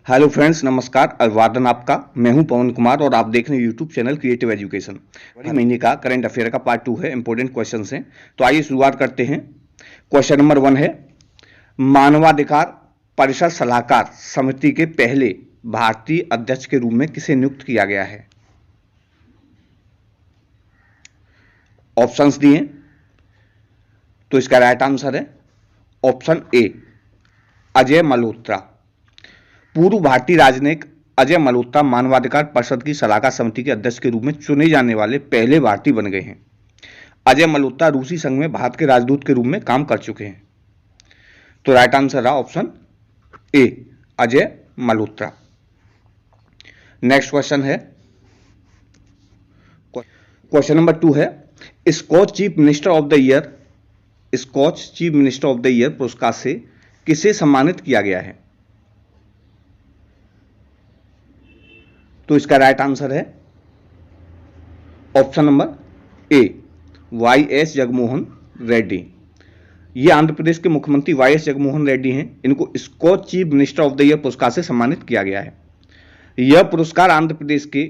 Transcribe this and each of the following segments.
Hello friends, नमस्कार। अभिवादन आपका। मैं हूं पवन कुमार और आप देख रहे हैं यूट्यूब चैनल क्रिएटिव एजुकेशन। हर महीने का करंट अफेयर का पार्ट 2 है, इंपॉर्टेंट क्वेश्चंस हैं। तो आइए शुरुआत करते हैं। क्वेश्चन नंबर 1 है, मानवाधिकार परिषद सलाहकार समिति के पहले भारतीय अध्यक्ष के रूप में किसे नियुक्त किया गया है? ऑप्शंस दिए, तो इसका राइट आंसर है ऑप्शन ए, अजय मल्होत्रा। पूर्व भारतीय राजनयिक अजय मल्होत्रा मानवाधिकार परिषद की सलाहकार समिति के अध्यक्ष के रूप में चुने जाने वाले पहले भारतीय बन गए हैं। अजय मल्होत्रा रूसी संघ में भारत के राजदूत के रूप में काम कर चुके हैं। तो राइट आंसर रहा option a, Ajay Malhotra. Next question है, क्वेश्चन नंबर 2 है, Skoch chief minister of the year, Skoch chief minister of the year पुरस्कार से किसे सम्मानित किया गया है? तो इसका राइट आंसर है option number a, Y S Jaganmohan Reddy. ये आंध्र प्रदेश के मुख्यमंत्री वाई एस जगनमोहन रेड्डी हैं। इनको Skoch chief minister of the year पुरस्कार से सम्मानित किया गया है। यह पुरस्कार आंध्र प्रदेश के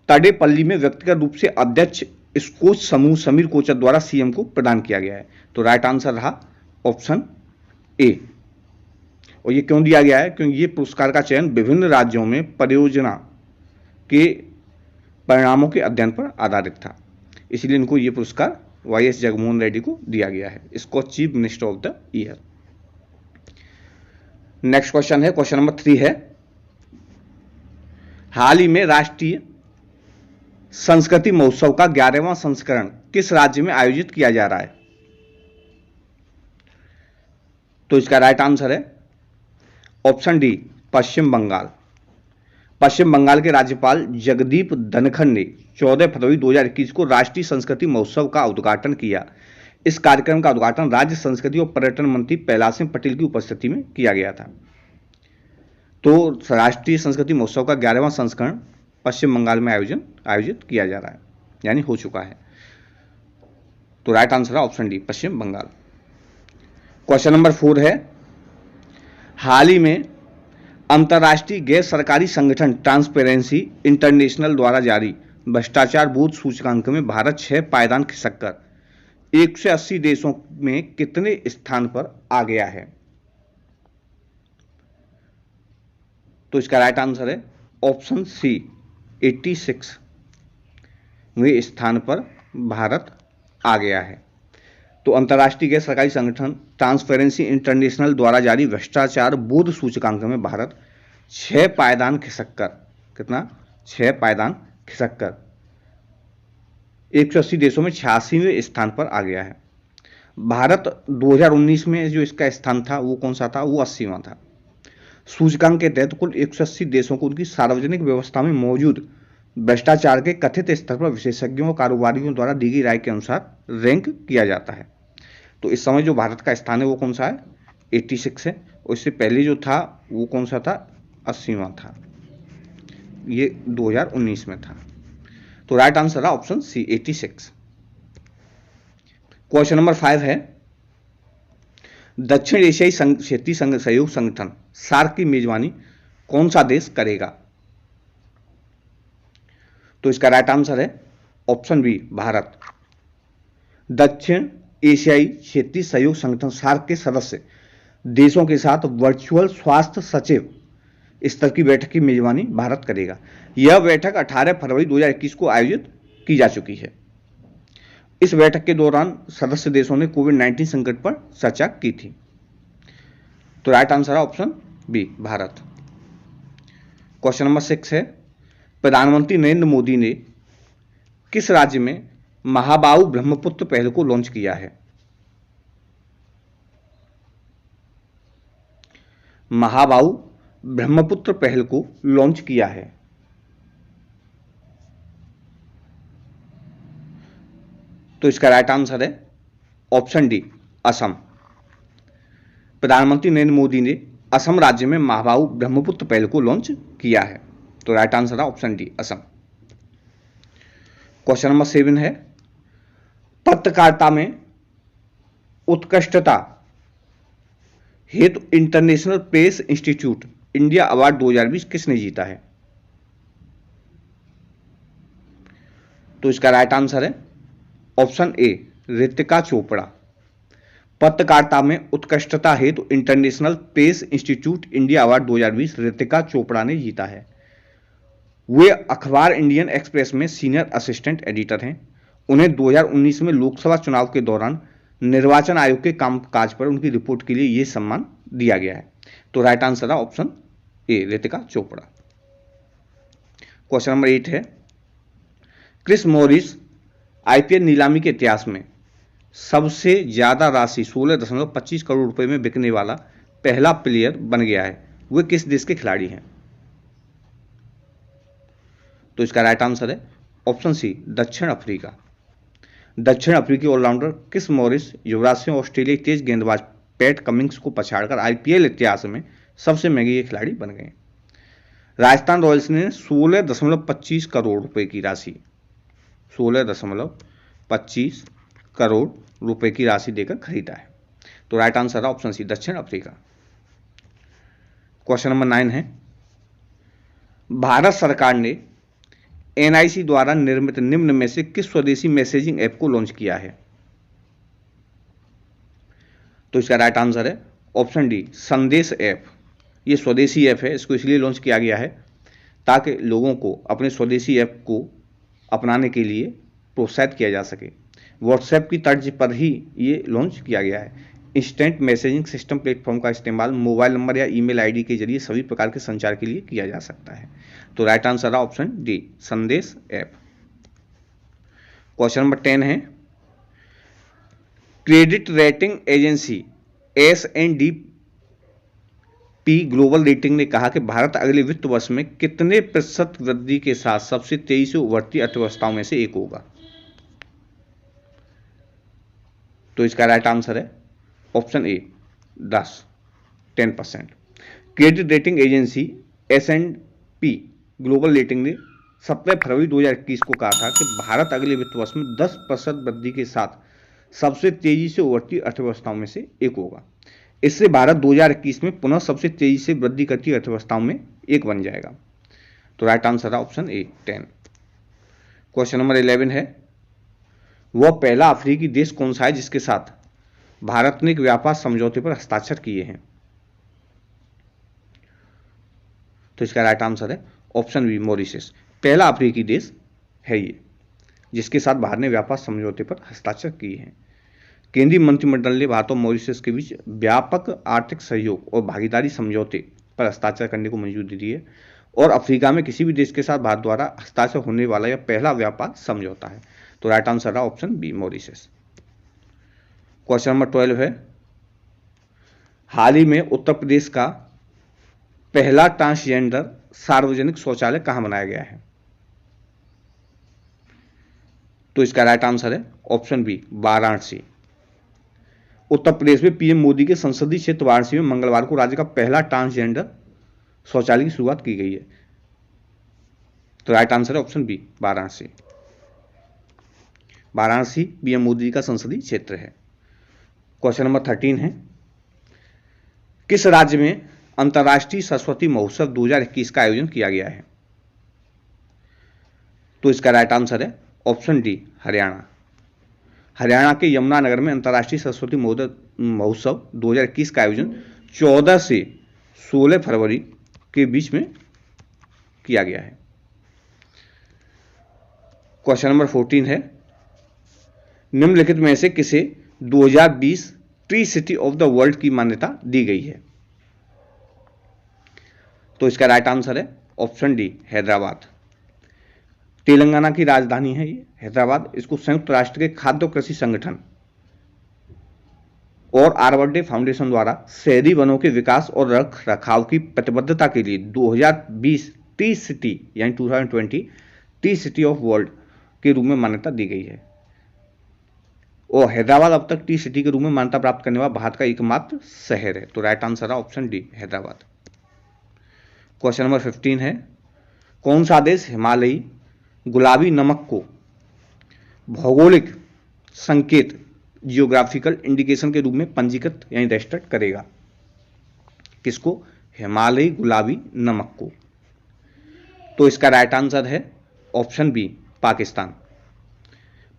तडेपल्ली में व्यक्तिगत रूप से अध्यक्ष स्कॉच समूह समीर कोचर द्वारा सीएम को प्रदान किया गया है। तो राइट आंसर रहा ऑप्शन ए। और ये क्यों दिया गया है? क्योंकि ये पुरस्कार का चयन विभिन्न राज्यों में परियोजना के परिणामों के अध्ययन पर आधारित था, इसलिए इनको यह पुरस्कार वाई एस जगनमोहन रेड्डी को दिया गया है, Skoch chief minister of the year. Next question है, क्वेश्चन नंबर 3 है, हाल ही में राष्ट्रीय संस्कृति महोत्सव का 11वां संस्करण किस राज्य में आयोजित किया जा रहा है? तो इसका राइट आंसर है ऑप्शन डी, पश्चिम बंगाल। पश्चिम बंगाल के राज्यपाल जगदीप धनखड़ ने 14 फरवरी 2021 को राष्ट्रीय संस्कृति महोत्सव का उद्घाटन किया। इस कार्यक्रम का उद्घाटन राज्य संस्कृति और पर्यटन मंत्री प्रहलाद सिंह पटेल की उपस्थिति में किया गया था। तो राष्ट्रीय संस्कृति महोत्सव का 11वां संस्करण पश्चिम बंगाल में आयोजित किया जा रहा है, यानी हो चुका है। तो राइट आंसर है ऑप्शन डी, पश्चिम बंगाल। क्वेश्चन नंबर 4 है, हाल ही में अंतर्राष्ट्रीय गैर सरकारी संगठन ट्रांसपेरेंसी इंटरनेशनल द्वारा जारी भ्रष्टाचार बोध सूचकांक में भारत 6 पायदान खिसककर 180 देशों में कितने स्थान पर आ गया है? तो इसका राइट आंसर है ऑप्शन सी, 86वें स्थान पर भारत आ गया है। तो अंतर्राष्ट्रीय गैर सरकारी संगठन ट्रांसपेरेंसी इंटरनेशनल द्वारा जारी भ्रष्टाचार बोध सूचकांक में भारत 6 पायदान खिसककर, कितना? 6 पायदान खिसककर 180 देशों में 86वें स्थान पर आ गया है। भारत 2019 में जो इसका स्थान था वो कौन सा था? वो 80वां था। सूचकांक के तहत कुल 180 देशों को उनकी सार्वजनिक व्यवस्था में मौजूद भ्रष्टाचार के कथित स्तर पर विशेषज्ञों और कारोबारियों द्वारा दी गई राय के अनुसार रैंक किया जाता है। तो इस समय जो भारत का स्थान है वो कौन सा है? 86 है। और इससे पहले जो था वो कौन सा था? 80वां था। ये 2019 में था। तो राइट आंसर है ऑप्शन सी, 86। क्वेश्चन नंबर 5 है, दक्षिण एशियाई क्षेत्रीय सहयोग संगठन सार्क की मेजबानी कौन सा देश करेगा? तो इसका राइट आंसर है ऑप्शन बी, भारत। दक्षिण एशियाई क्षेत्रीय सहयोग संगठन सार्क के सदस्य देशों के साथ वर्चुअल स्वास्थ्य सचिव स्तर की बैठक की मेजबानी भारत करेगा। यह बैठक 18 फरवरी 2021 को आयोजित की जा चुकी है। इस बैठक के दौरान सदस्य देशों ने कोविड-19 संकट पर चर्चा की थी। तो राइट आंसर है option b, Bharat. Question number 6 है, प्रधानमंत्री नरेंद्र मोदी ने किस राज्य में महाबाहु ब्रह्मपुत्र पहल को लॉन्च किया है? महाबाहु ब्रह्मपुत्र पहल को लॉन्च किया है। तो इसका राइट आंसर है ऑप्शन डी, असम। प्रधानमंत्री नरेंद्र मोदी ने असम राज्य में महाबाहु ब्रह्मपुत्र पहल को लॉन्च किया है। तो राइट आंसर है option D, Assam. Question number 7 है, पत्रकारिता में उत्कृष्टता हेतु international press institute India award 2020 किसने जीता है? तो इसका राइट आंसर है ऑप्शन ए रितिका चोपड़ा। पत्रकारिता में उत्कृष्टता हेतु international press institute India award 2020 Ritika Chopra ने जीता है। वे अखबार इंडियन एक्सप्रेस में सीनियर असिस्टेंट एडिटर हैं। उन्हें 2019 में लोकसभा चुनाव के दौरान निर्वाचन आयोग के कामकाज पर उनकी रिपोर्ट के लिए यह सम्मान दिया गया है। तो राइट आंसर है ऑप्शन ए रितिका चोपड़ा। क्वेश्चन नंबर 8 है, क्रिस मॉरिस आईपीएल नीलामी के इतिहास में सबसे ज्यादा राशि 16.25 करोड़ रुपए में बिकने वाला पहला प्लेयर बन गया है। वे किस देश के खिलाड़ी हैं? तो इसका राइट आंसर है ऑप्शन सी दक्षिण अफ्रीका। दक्षिण अफ्रीकी allrounder Chris Morris Yuvraj Singh ऑस्ट्रेलियाई तेज गेंदबाज पैट कमिंग्स को पछाड़कर आईपीएल इतिहास में सबसे महंगे खिलाड़ी बन गए। राजस्थान रॉयल्स ने 16.25 करोड़ रुपए की राशि 16.25 करोड़ रुपए की राशि देकर खरीदा है। तो राइट आंसर है ऑप्शन सी दक्षिण अफ्रीका। क्वेश्चन नंबर 9 है, भारत सरकार ने एनआईसी द्वारा निर्मित निम्न में से किस स्वदेशी मैसेजिंग ऐप को लॉन्च किया है? तो इसका राइट आंसर है ऑप्शन डी संदेश ऐप। ये स्वदेशी ऐप है, इसको इसलिए लॉन्च किया गया है ताकि लोगों को अपने स्वदेशी ऐप को अपनाने के लिए प्रोत्साहित किया जा सके। व्हाट्सएप की तर्ज पर ही ये लॉन्च किया गया है। इंस्टेंट मैसेजिंग सिस्टम प्लेटफॉर्म का इस्तेमाल मोबाइल नंबर या ईमेल आईडी के जरिए सभी प्रकार के संचार के लिए किया जा सकता है। तो राइट आंसर है ऑप्शन डी संदेश ऐप। क्वेश्चन नंबर 10 है, credit rating agency S&P global rating ने कहा कि भारत अगले वित्त वर्ष में कितने प्रतिशत वृद्धि के साथ सबसे तेजी से उभरती अर्थव्यवस्थाओं में से एक होगा? तो इसका राइट आंसर है ऑप्शन ए 10% credit rating agency S&P global rating ने 17 फरवरी 2021 को कहा था कि भारत अगले वित्त वर्ष में 10% वृद्धि के साथ सबसे तेजी से उभरती अर्थव्यवस्थाओं में से एक होगा। इससे भारत 2021 में पुनः सबसे तेजी से वृद्धि करती अर्थव्यवस्थाओं में एक बन जाएगा। तो राइट आंसर है ऑप्शन ए 10। क्वेश्चन नंबर 11 है, वह पहला अफ्रीकी देश कौन सा है जिसके साथ भारत ने एक व्यापार समझौते पर हस्ताक्षर किए हैं? तो इसका राइट आंसर है ऑप्शन बी मॉरिशस। पहला अफ्रीकी देश है ये जिसके साथ भारत ने व्यापार समझौते पर हस्ताक्षर किए हैं। केंद्रीय मंत्रिमंडल ने भारत और मॉरिशस के बीच व्यापक आर्थिक सहयोग और भागीदारी समझौते पर हस्ताक्षर करने को मंजूरी दी है और अफ्रीका में किसी भी देश के साथ भारत द्वारा हस्ताक्षर होने वाला यह पहला व्यापार समझौता है। तो राइट आंसर है option b Mauritius. Question number 12 है, हाल ही में उत्तर प्रदेश का पहला ट्रांसजेंडर सार्वजनिक शौचालय कहां बनाया गया है? तो इसका राइट आंसर है ऑप्शन बी वाराणसी। उत्तर प्रदेश में पीएम मोदी के संसदीय क्षेत्र वाराणसी में मंगलवार को राज्य का पहला ट्रांसजेंडर शौचालय की शुरुआत की गई है। तो राइट आंसर है option b Varanasi. Varanasi PM Modi का संसदीय क्षेत्र है। क्वेश्चन नंबर 13 है, किस राज्य में अंतर्राष्ट्रीय सरस्वती महोत्सव 2021 का आयोजन किया गया है? तो इसका राइट आंसर है ऑप्शन डी हरियाणा। हरियाणा के यमुनानगर में अंतर्राष्ट्रीय सरस्वती महोत्सव 2021 का आयोजन 14 से 16 फरवरी के बीच में किया गया है। क्वेश्चन नंबर 14 है, निम्नलिखित में से किसे 2020 tree city of the world की मान्यता दी गई है? तो इसका राइट आंसर है ऑप्शन डी हैदराबाद। तेलंगाना की राजधानी है ये हैदराबाद। इसको संयुक्त राष्ट्र के खाद्य और कृषि संगठन और आर्बर्डे फाउंडेशन द्वारा शहरी वनों के विकास और रख रखाव की प्रतिबद्धता के लिए 2020 टी सिटी यानी 2020 टी सिटी ऑफ वर्ल्ड के रूप में मान्यता दी गई है और हैदराबाद अब तक टी सिटी के रूप में मान्यता प्राप्त करने वाला भारत का एकमात्र शहर है। तो राइट आंसर है option D Hyderabad. Question number 15 है, कौन सा देश हिमालयी गुलाबी नमक को भौगोलिक संकेत जियोग्राफिकल इंडिकेशन के रूप में पंजीकृत यानी रजिस्टर्ड करेगा? किसको? हिमालयी गुलाबी नमक को। तो इसका राइट आंसर है ऑप्शन बी, पाकिस्तान।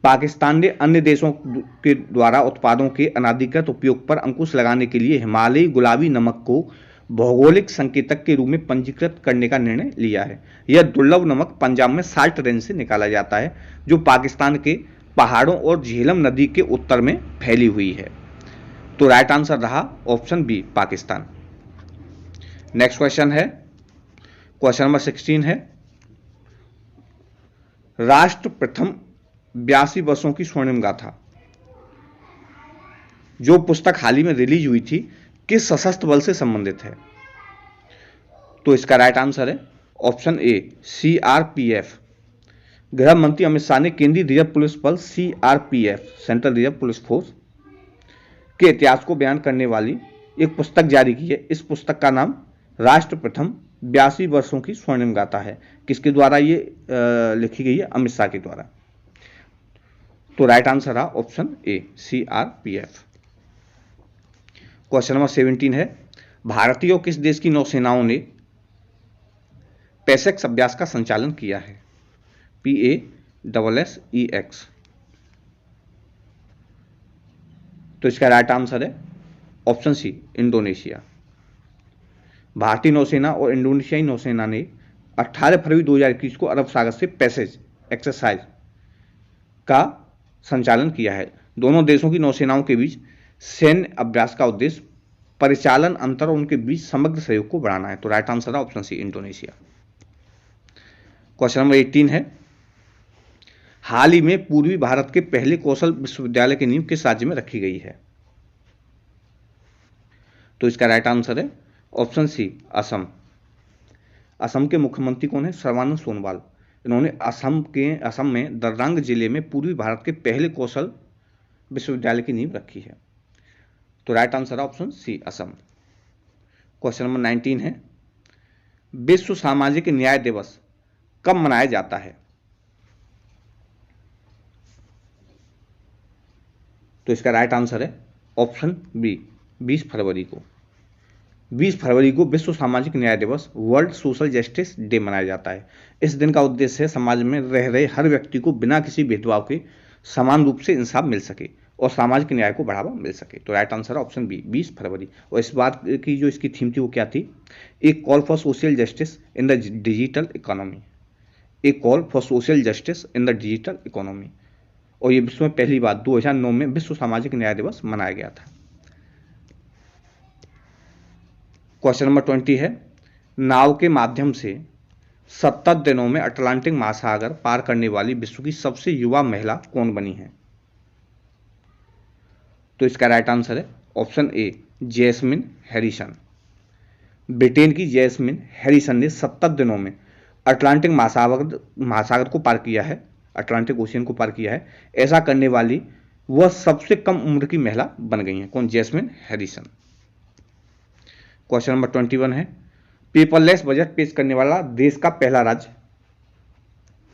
पाकिस्तान ने अन्य देशों के द्वारा उत्पादों के अनाधिकृत उपयोग पर अंकुश लगाने के लिए हिमालयी गुलाबी नमक को भौगोलिक संकेतक के रूप में पंजीकृत करने का निर्णय लिया है। यह दुर्लभ नमक पंजाब में साल्ट रेंज से निकाला जाता है, जो पाकिस्तान के पहाड़ों और झेलम नदी के उत्तर में फैली हुई है। तो राइट आंसर रहा option b, Pakistan. Next question है, क्वेश्चन नंबर 16 है, राष्ट्र प्रथम 82 वर्षों की स्वर्णिम गाथा, जो पुस्तक हाल ही में रिलीज हुई थी, किस सशस्त्र बल से संबंधित है? तो इसका राइट आंसर है ऑप्शन ए, सीआरपीएफ। गृह मंत्री अमित शाह ने केंद्रीय रिजर्व पुलिस बल CRPF, central reserve police force, के इतिहास को बयान करने वाली एक पुस्तक जारी की है। इस पुस्तक का नाम राष्ट्र प्रथम 82 वर्षों की स्वर्णिम गाथा है। किसके द्वारा ये लिखी गई है? अमित शाह के द्वारा। तो राइट आंसर रहा ऑप्शन ए, सीआरपीएफ। क्वेश्चन नंबर 17 है, भारतीय और किस देश की नौसेनाओं ने पेसेक्स अभ्यास का संचालन किया है? PASSEX। तो इसका राइट आंसर है ऑप्शन सी, इंडोनेशिया। भारतीय नौसेना और इंडोनेशियाई नौसेना ने 18 फरवरी 2021 को अरब सागर से पैसेज एक्सरसाइज का संचालन किया है। दोनों देशों की नौसेनाओं के बीच सैन्य अभ्यास का उद्देश्य परिचालन अंतर और उनके बीच समग्र सहयोग को बढ़ाना है। तो राइट आंसर है option c, Indonesia. Question number 18 है, हाल ही में पूर्वी भारत के पहले कौशल विश्वविद्यालय की नींव किस राज्य में रखी गई है? तो इसका राइट आंसर है ऑप्शन सी, असम। असम के मुख्यमंत्री कौन है? सर्बानंद सोनोवाल। इन्होंने असम में दरंग जिले में पूर्वी भारत के पहले कौशल विश्वविद्यालय की नींव रखी है। तो राइट आंसर है option c, Assam. Question number 19 है, विश्व सामाजिक न्याय दिवस कब मनाया जाता है? तो इसका राइट आंसर है ऑप्शन बी, 20 फरवरी को। 20 फरवरी को विश्व सामाजिक न्याय दिवस, वर्ल्ड सोशल जस्टिस डे मनाया जाता है। इस दिन का उद्देश्य है समाज में रह रहे हर व्यक्ति को बिना किसी भेदभाव के समान रूप से इंसाफ मिल सके और सामाजिक न्याय को बढ़ावा मिल सके। तो राइट आंसर है ऑप्शन बी, 20 फरवरी। और इस बात की जो इसकी थीम थी वो क्या थी? एक call for social justice in the digital economy. एक call for social justice in the digital economy. और ये विश्व में पहली बार 2009 में विश्व सामाजिक न्याय दिवस मनाया गया था। क्वेश्चन नंबर 20 है, नाव के माध्यम से 70 दिनों में अटलांटिक महासागर पार करने वाली विश्व की सबसे युवा महिला कौन बनी है? तो इसका राइट आंसर है option a, Jasmine Harrison. Britain की जैस्मिन हैरिसन ने 70 दिनों में अटलांटिक महासागर को पार किया है, अटलांटिक ओशियन को पार किया है। ऐसा करने वाली वह सबसे कम उम्र की महिला बन गई है। कौन? Jasmine Harrison. क्वेश्चन नंबर 21 है, पेपरलेस बजट पेश करने वाला देश का पहला राज्य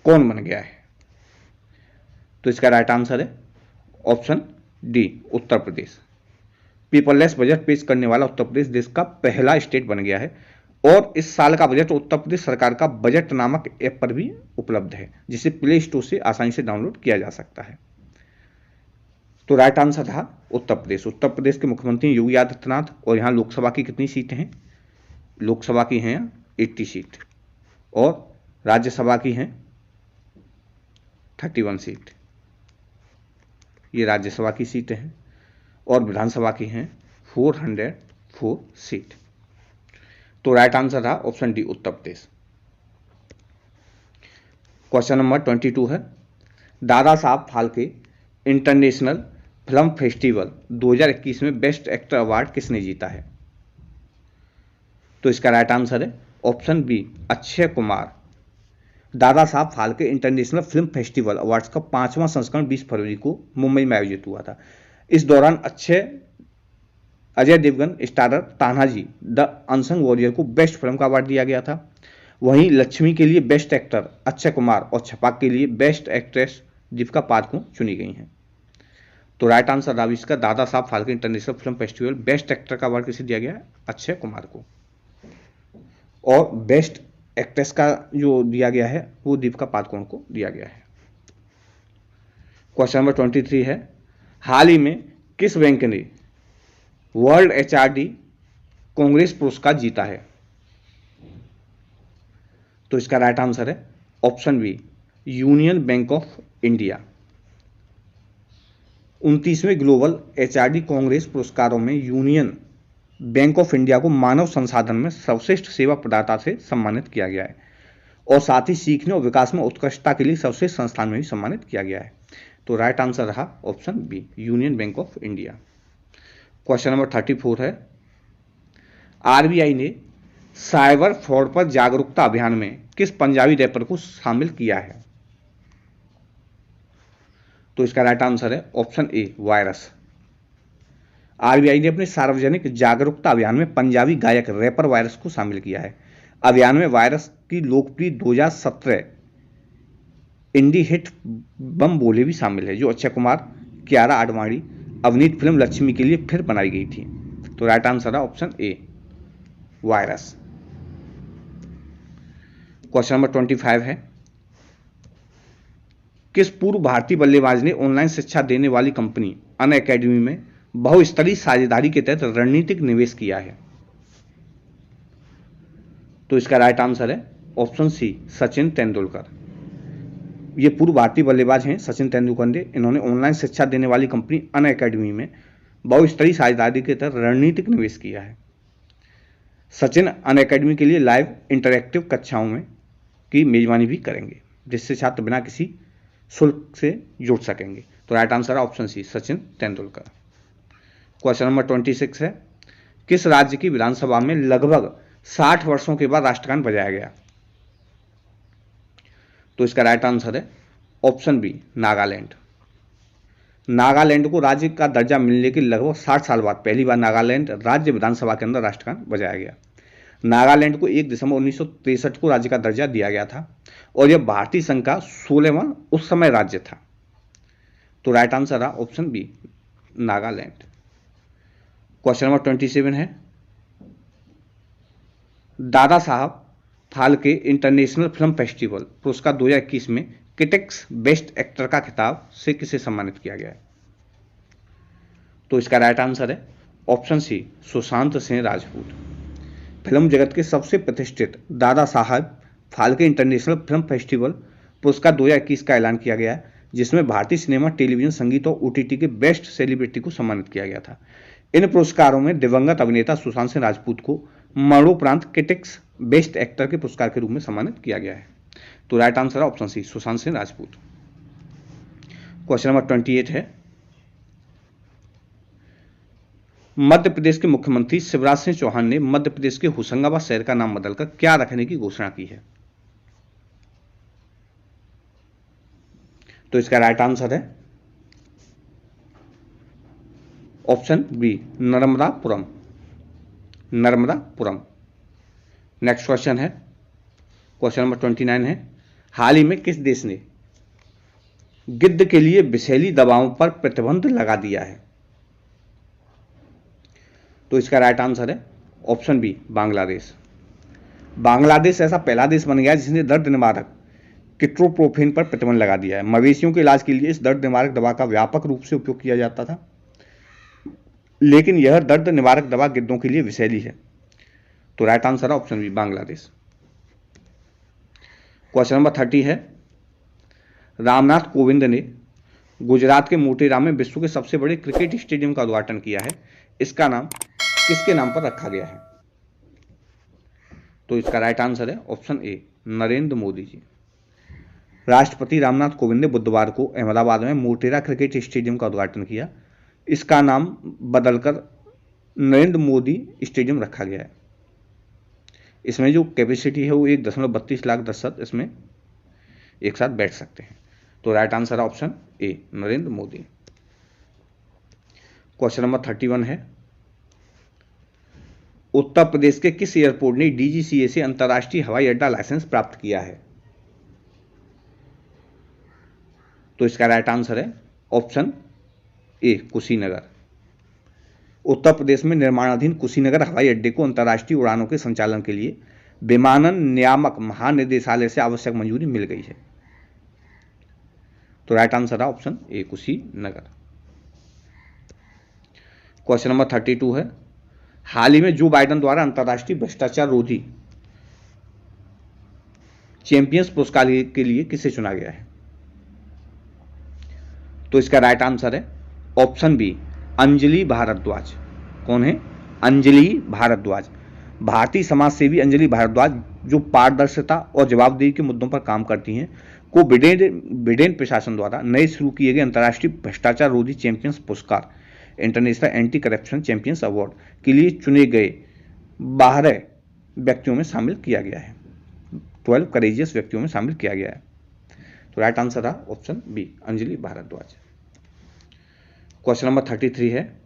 कौन बन गया है? तो इसका राइट आंसर है option D, Uttar Pradesh. Paperless budget पेश करने वाला उत्तर प्रदेश देश का पहला स्टेट बन गया है। और इस साल का बजट उत्तर प्रदेश सरकार का बजट नामक ऐप पर भी उपलब्ध है, जिसे प्ले स्टोर से आसानी से डाउनलोड किया जा सकता है। तो राइट आंसर था उत्तर प्रदेश। उत्तर प्रदेश के मुख्यमंत्री योगी आदित्यनाथ। और यहाँ लोकसभा की कितनी सीटें हैं? लोकसभा की हैं 80 सीट और राज्यसभा की हैं 31 सीट। ये राज्यसभा की सीटें हैं और विधानसभा की हैं 404 सीट। तो राइट आंसर रहा option D, Uttar Pradesh. Question number 22 है, Dada Saheb Phalke international film festival 2021 में बेस्ट एक्टर अवार्ड किसने जीता है? तो इसका राइट आंसर है option B, Akshay Kumar. Dada Saheb Phalke international film festival awards का 5वां संस्करण 20 फरवरी को मुंबई में आयोजित हुआ था। इस दौरान Ajay Devgn starrer Tanhaji the unsung warrior को बेस्ट फिल्म का अवार्ड दिया गया था। वहीं लक्ष्मी के लिए बेस्ट एक्टर अक्षय कुमार और छपाक के लिए बेस्ट एक्ट्रेस दीपिका पादुकोण चुनी गई हैं। तो राइट आंसर रहा इसका Dada Saheb Phalke international film festival best actor का अवार्ड किसे दिया गया है? अक्षय कुमार को। और बेस्ट एक्ट्रेस का जो दिया गया है वो दीपिका पादुकोण को दिया गया है। क्वेश्चन नंबर 23 है, हाल ही में किस बैंक ने वर्ल्ड एचआरडी कांग्रेस पुरस्कार जीता है? तो इसका राइट आंसर है option B, union bank of India. 29वें ग्लोबल एचआरडी कांग्रेस पुरस्कारों में यूनियन बैंक ऑफ इंडिया को मानव संसाधन में सर्वश्रेष्ठ सेवा प्रदाता से सम्मानित किया गया है और साथ ही सीखने और विकास में उत्कृष्टता के लिए सर्वश्रेष्ठ संस्थान में भी सम्मानित किया गया है। तो राइट आंसर रहा option B, union bank of India. Question number 34 है, आरबीआई ने साइबर फ्रॉड पर जागरूकता अभियान में किस पंजाबी रैपर को शामिल किया है? तो इसका राइट आंसर है ऑप्शन ए, वायरस। आरबीआई ने अपने सार्वजनिक जागरूकता अभियान में पंजाबी गायक रैपर वायरस को शामिल किया है। अभियान में वायरस की लोकप्रिय 2017 इंडी हिट बम बोले भी शामिल है, जो अक्षय कुमार, कियारा आडवाणी, अवनीत फिल्म लक्ष्मी के लिए फिर बनाई गई थी। तो राइट आंसर है ऑप्शन ए, वायरस। क्वेश्चन नंबर 25 है, किस पूर्व भारतीय बल्लेबाज ने ऑनलाइन शिक्षा देने वाली कंपनी अन अकेडमी में बहुस्तरीय साझेदारी के तहत रणनीतिक निवेश किया है? तो इसका राइट आंसर है ऑप्शन सी, सचिन तेंदुलकर। ये पूर्व भारतीय बल्लेबाज हैं सचिन तेंदुलकर ने। इन्होंने ऑनलाइन शिक्षा देने वाली कंपनी अन अकेडमी में बहुस्तरीय साझेदारी के तहत रणनीतिक निवेश किया है। सचिन अन अकेडमी के लिए लाइव इंटरैक्टिव कक्षाओं में की मेजबानी भी करेंगे, जिससे छात्र बिना किसी शुल्क से जुड़ सकेंगे। तो राइट आंसर है option c, Sachin Tendulkar. Question number 26 है, किस राज्य की विधानसभा में लगभग 60 वर्षों के बाद राष्ट्रगान बजाया गया? तो इसका राइट आंसर है ऑप्शन बी, नागालैंड। नागालैंड को राज्य का दर्जा मिलने के लगभग 60 साल बाद पहली बार नागालैंड राज्य विधानसभा के अंदर राष्ट्रगान बजाया गया। नागालैंड को 1 दिसंबर 1963 को राज्य का दर्जा दिया गया था और यह भारतीय संघ का 16वां उस समय राज्य था। तो राइट आंसर है option B, Nagaland. Question number 27 है, Dada Saheb Phalke international film festival पुरस्कार 2021 में क्रिटिक्स बेस्ट एक्टर का खिताब से किसे सम्मानित किया गया है? तो इसका राइट आंसर है option c, Sushant Singh Rajput. Film जगत के सबसे प्रतिष्ठित Dada Saheb Phalke international film festival पुरस्कार 2021 का ऐलान किया गया है, जिसमें भारतीय सिनेमा, टेलीविजन, संगीत और ओटीटी के बेस्ट सेलिब्रिटी को सम्मानित किया गया था। इन पुरस्कारों में दिवंगत अभिनेता सुशांत सिंह राजपूत को मरणोपरांत क्रिटिक्स बेस्ट एक्टर के पुरस्कार के रूप में सम्मानित किया गया है। तो राइट आंसर है option c, Sushant Singh Rajput. Question number 28 है, मध्य प्रदेश के मुख्यमंत्री शिवराज सिंह चौहान ने मध्य प्रदेश के होशंगाबाद शहर का नाम बदलकर क्या रखने की घोषणा की है? तो इसका राइट आंसर है option b, Narmadapuram. Narmadapuram. Next question है, क्वेश्चन नंबर 29 है, हाल ही में किस देश ने गिद्ध के लिए विषैली दवाओं पर प्रतिबंध लगा दिया है? तो इसका राइट आंसर है ऑप्शन बी, बांग्लादेश। बांग्लादेश ऐसा पहला देश बन गया है जिसने दर्द निवारक किट्रोप्रोफेन पर प्रतिबंध लगा दिया है। मवेशियों के इलाज के लिए इस दर्द निवारक दवा का व्यापक रूप से उपयोग किया जाता था, लेकिन यह दर्द निवारक दवा गिद्धों के लिए विषैली है। तो राइट आंसर है option b, Bangladesh. Question number 30 है, रामनाथ कोविंद ने गुजरात के मोटेरा में विश्व के सबसे बड़े क्रिकेट स्टेडियम का उद्घाटन किया है। इसका नाम किसके नाम पर रखा गया है? तो इसका राइट आंसर है ऑप्शन ए, नरेंद्र मोदी जी। राष्ट्रपति रामनाथ कोविंद ने बुधवार को अहमदाबाद में मोटेरा क्रिकेट स्टेडियम का उद्घाटन किया। इसका नाम बदलकर नरेंद्र मोदी स्टेडियम रखा गया है। इसमें जो कैपेसिटी है वो 1.32 लाख दर्शक इसमें एक साथ बैठ सकते हैं। तो राइट आंसर है ऑप्शन ए, नरेंद्र मोदी। क्वेश्चन नंबर 31 है, उत्तर प्रदेश के किस एयरपोर्ट ने डीजीसीए से अंतर्राष्ट्रीय हवाई अड्डा लाइसेंस प्राप्त किया है? तो इसका राइट आंसर है ऑप्शन ए, कुशीनगर। उत्तर प्रदेश में निर्माणाधीन कुशीनगर हवाई अड्डे को अंतर्राष्ट्रीय उड़ानों के संचालन के लिए विमानन नियामक महानिदेशालय से आवश्यक मंजूरी मिल गई है। तो राइट आंसर है ऑप्शन ए कुशीनगर। क्वेश्चन नंबर 32 है, हाल ही में जो बाइडेन द्वारा अंतर्राष्ट्रीय भ्रष्टाचार रोधी चैंपियंस पुरस्कार के लिए किसे चुना गया है? तो इसका राइट आंसर है ऑप्शन बी अंजलि भारद्वाज। कौन है? अंजलि भारद्वाज। भारतीय समाज सेवी अंजलि भारद्वाज, जो पारदर्शिता और जवाबदेही के मुद्दों पर काम करती हैं, को बिडेन प्रशासन द्वारा नए शुरू किए गए अंतर्राष्ट्रीय भ्रष्टाचार रोधी चैंपियंस पुरस्कार international anti corruption champions award के लिए चुने गए 12 व्यक्तियों में शामिल किया गया है। 12 करेजियस व्यक्तियों में शामिल किया गया है। तो राइट आंसर था option b Anjali Bhardwaj. Question number 33 है,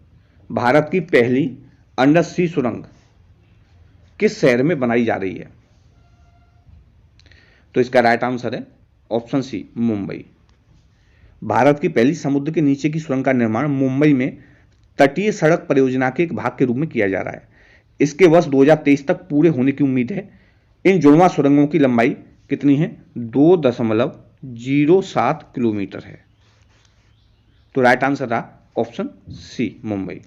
भारत की पहली अंडर सी सुरंग किस शहर में बनाई जा रही है? तो इसका राइट आंसर है ऑप्शन सी मुंबई। भारत की पहली समुद्र के नीचे की सुरंग का निर्माण मुंबई में तटीय सड़क परियोजना के एक भाग के रूप में किया जा रहा है। इसके वर्ष 2023 तक पूरे होने की उम्मीद है। इन जुड़वां सुरंगों की लंबाई कितनी है? 2.07 किलोमीटर है। तो राइट आंसर था option c Mumbai.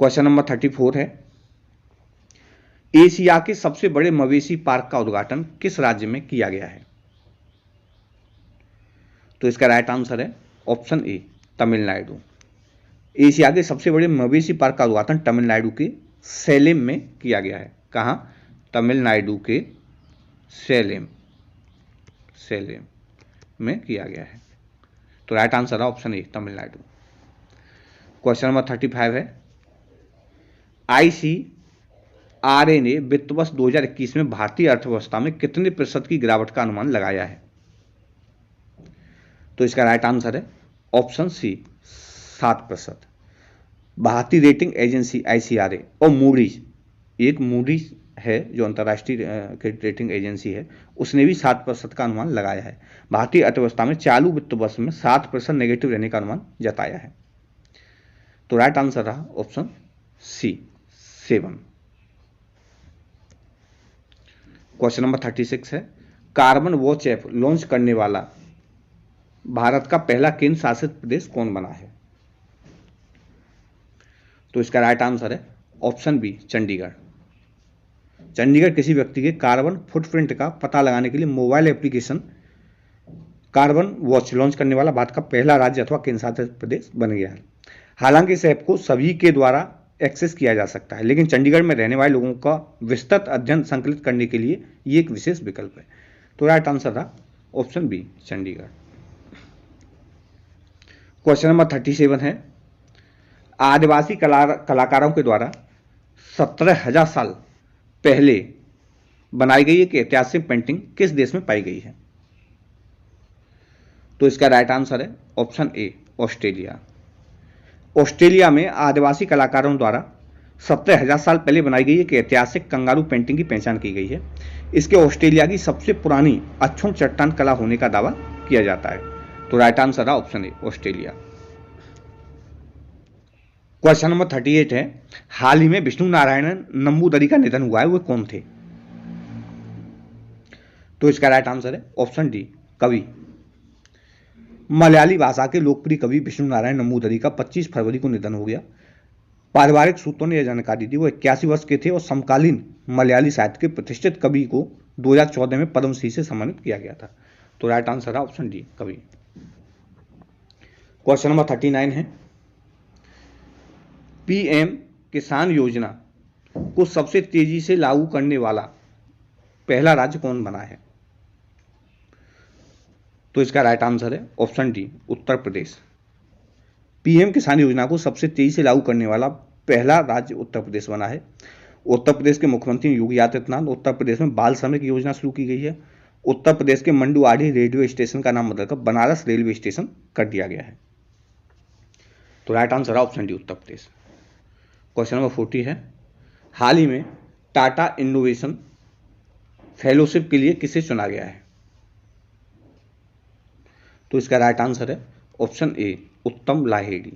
Question number 34 है, एशिया के सबसे बड़े मवेशी पार्क का उद्घाटन किस राज्य में किया गया है? तो इसका राइट आंसर है ऑप्शन ए तमिलनाडु। एशिया के सबसे बड़े मवेशी पार्क का उद्घाटन तमिलनाडु के सैलेम में किया गया है। कहां? तमिलनाडु के सैलेम में किया गया है। तो राइट आंसर है ऑप्शन ए तमिलनाडु। क्वेश्चन नंबर 35 है, ICRA ने वित्त वर्ष 2021 में भारतीय अर्थव्यवस्था में कितने प्रतिशत की गिरावट का अनुमान लगाया है? तो इसका राइट आंसर है ऑप्शन सी 7%। भारतीय रेटिंग एजेंसी ICRA और मूडीज, एक मूडीज है जो अंतर्राष्ट्रीय रेटिंग एजेंसी है, उसने भी 7% का अनुमान लगाया है। भारतीय अर्थव्यवस्था में चालू वित्त वर्ष में 7% नेगेटिव रहने का अनुमान जताया है। तो राइट आंसर रहा ऑप्शन सी 7। क्वेश्चन नंबर 36 है, कार्बन वॉच ऐप लॉन्च करने वाला भारत का पहला केंद्र शासित प्रदेश कौन बना है? तो इसका राइट आंसर है ऑप्शन बी चंडीगढ़। चंडीगढ़ किसी व्यक्ति के कार्बन फुटप्रिंट का पता लगाने के लिए mobile application carbon watch launch करने वाला भारत का पहला राज्य अथवा केंद्र शासित प्रदेश बन गया है। हालांकि इस ऐप को सभी के द्वारा एक्सेस किया जा सकता है, लेकिन चंडीगढ़ में रहने वाले लोगों का विस्तृत अध्ययन संकलित करने के लिए ये एक विशेष विकल्प है। तो राइट आंसर था option b Chandigarh. Question number 37 है, आदिवासी कलाकारों के द्वारा 17,000 साल पहले बनाई गई एक ऐतिहासिक पेंटिंग किस देश में पाई गई है? तो इसका राइट आंसर है ऑप्शन ए ऑस्ट्रेलिया। ऑस्ट्रेलिया में आदिवासी कलाकारों द्वारा 17,000 साल पहले बनाई गई एक ऐतिहासिक कंगारू पेंटिंग की पहचान की गई है। इसके ऑस्ट्रेलिया की सबसे पुरानी अक्षुण चट्टान कला होने का दावा किया जाता है। तो राइट आंसर है option A Australia. Question number 38 है, हाल ही में विष्णु नारायण नंबूदरी का निधन हुआ है, वो कौन थे? तो इसका राइट आंसर है ऑप्शन डी कवि। मलयाली भाषा के लोकप्रिय कवि विष्णु नारायण नंबूदरी का 25 फरवरी को निधन हो गया। पारिवारिक सूत्रों ने यह जानकारी दी। वो 81 वर्ष के थे और समकालीन मलयाली साहित्य के प्रतिष्ठित कवि को 2014 में पद्मश्री से सम्मानित किया गया था। तो राइट आंसर है ऑप्शन डी कवि। क्वेश्चन नंबर 39 है, PM किसान योजना को सबसे तेजी से लागू करने वाला पहला राज्य कौन बना है? तो इसका राइट आंसर है option D Uttar Pradesh. PM किसान योजना को सबसे तेजी से लागू करने वाला पहला राज्य उत्तर प्रदेश बना है। उत्तर प्रदेश के मुख्यमंत्री योगी आदित्यनाथ, उत्तर प्रदेश में बाल श्रमिक योजना शुरू की गई है। उत्तर प्रदेश के मंडुआढ़ी रेलवे स्टेशन का नाम बदलकर बनारस रेलवे स्टेशन कर दिया गया है। तो राइट आंसर है option D Uttar Pradesh. Question number 40 है, हाल ही में टाटा इनोवेशन फेलोशिप के लिए किसे चुना गया है? तो इसका राइट आंसर है ऑप्शन ए उत्तम लाहेड़ी।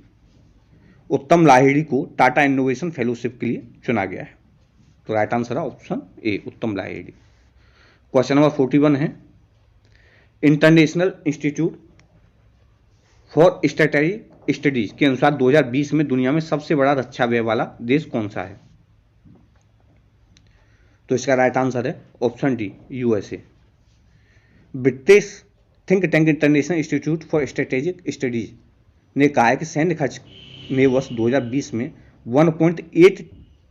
उत्तम लाहेड़ी को टाटा इनोवेशन फेलोशिप के लिए चुना गया है। तो राइट आंसर है ऑप्शन ए, उत्तम लाहिड़ी। क्वेश्चन नंबर 41 है, international institute for strategic studies के अनुसार 2020 में दुनिया में सबसे बड़ा रक्षा व्यय वाला देश कौन सा है? तो इसका राइट आंसर है option D, USA. British think tank international institute for strategic studies ने कहा है कि सैन्य खर्च ने वर्ष 2020 में 1.8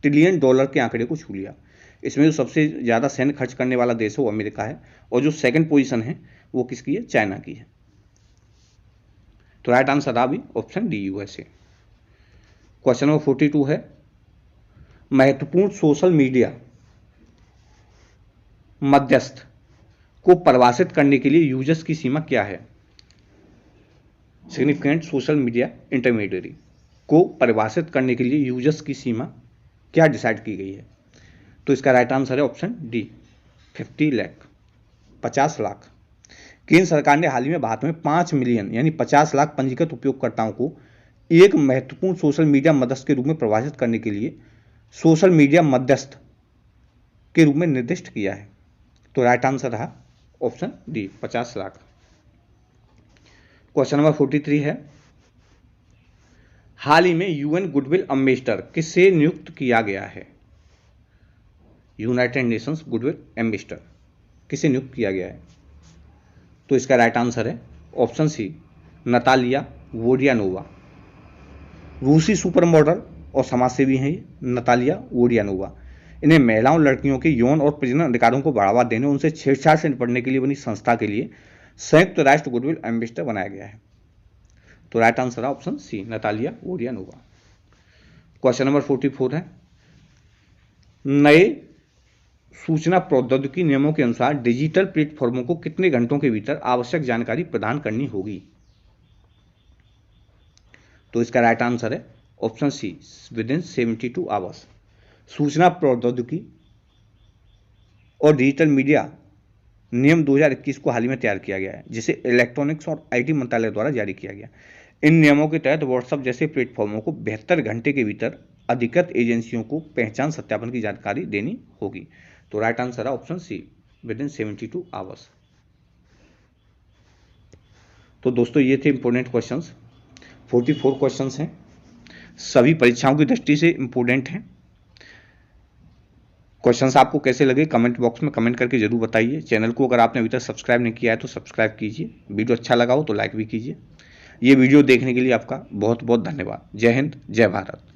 ट्रिलियन डॉलर के आंकड़े को छू लिया। इसमें जो सबसे ज़्यादा सैन्य खर्च करने वाला देश है वो अमेरिका है, और जो सेकंड पोजीशन है वो किसकी है? चाइना की है। तो राइट आंसर आ भी option D, USA. Question number 42 है, महत्वपूर्ण सोशल मीडिया मध्यस्थ को परिभाषित करने के लिए यूजर्स की सीमा क्या है? सिग्निफिकेंट सोशल मीडिया इंटरमीडिएरी को परिभाषित करने के लिए यूजर्स की सीमा क्या डिसाइड की गई है? तो इसका राइट आंसर है ऑप्शन डी, 50 लाख, 50 लाख। केंद्र सरकार ने हाल ही में भारत में 5 मिलियन यानी 50 लाख पंजीकृत उपयोगकर्ताओं को एक महत्वपूर्ण सोशल मीडिया मध्यस्थ के रूप में परिभाषित करने के लिए सोशल मीडिया मध्यस्थ के रूप में निर्दिष्ट किया है। तो राइट आंसर रहा option D, 50 lakh. Question number 43 है, हाल ही में यूएन गुडविल एम्बेसडर किसे नियुक्त किया गया है? यूनाइटेड नेशंस गुडविल एम्बेसडर किसे नियुक्त किया गया है? तो इसका राइट आंसर है ऑप्शन सी, नतालिया वोडियानोवा। रूसी सुपर मॉडल और समाजसेवी हैं ये नतालिया वोडियानोवा। इन्हें महिलाओं लड़कियों के यौन और प्रजनन अधिकारों को बढ़ावा देने, उनसे छेड़छाड़ से निपटने के लिए बनी संस्था के लिए संयुक्त राष्ट्र गुडविल एम्बेसडर बनाया गया है। तो राइट आंसर है option C, Natalia Vodianova. Question number 44 है, नए सूचना प्रौद्योगिकी नियमों के अनुसार डिजिटल प्लेटफॉर्मों को कितने घंटों के भीतर आवश्यक जानकारी प्रदान करनी होगी? तो इसका राइट आंसर है option c, within 72 hours. सूचना प्रौद्योगिकी और डिजिटल मीडिया नियम 2021 को हाल ही में तैयार किया गया है, जिसे इलेक्ट्रॉनिक्स और आईटी मंत्रालय द्वारा जारी किया गया। इन नियमों के तहत व्हाट्सएप जैसे प्लेटफॉर्मों को 72 घंटे के भीतर अधिकृत एजेंसियों को पहचान सत्यापन की जानकारी देनी होगी। तो राइट आंसर है option c, within 72 hours. तो दोस्तों ये थे इंपोर्टेंट क्वेश्चंस। 44 क्वेश्चंस हैं, सभी परीक्षाओं की दृष्टि से इंपोर्टेंट हैं। क्वेश्चंस आपको कैसे लगे कमेंट बॉक्स में कमेंट करके जरूर बताइए। चैनल को अगर आपने अभी तक सब्सक्राइब नहीं किया है तो सब्सक्राइब कीजिए। वीडियो अच्छा लगा हो तो लाइक भी कीजिए। ये वीडियो देखने के लिए आपका बहुत बहुत धन्यवाद। जय हिंद, जय भारत।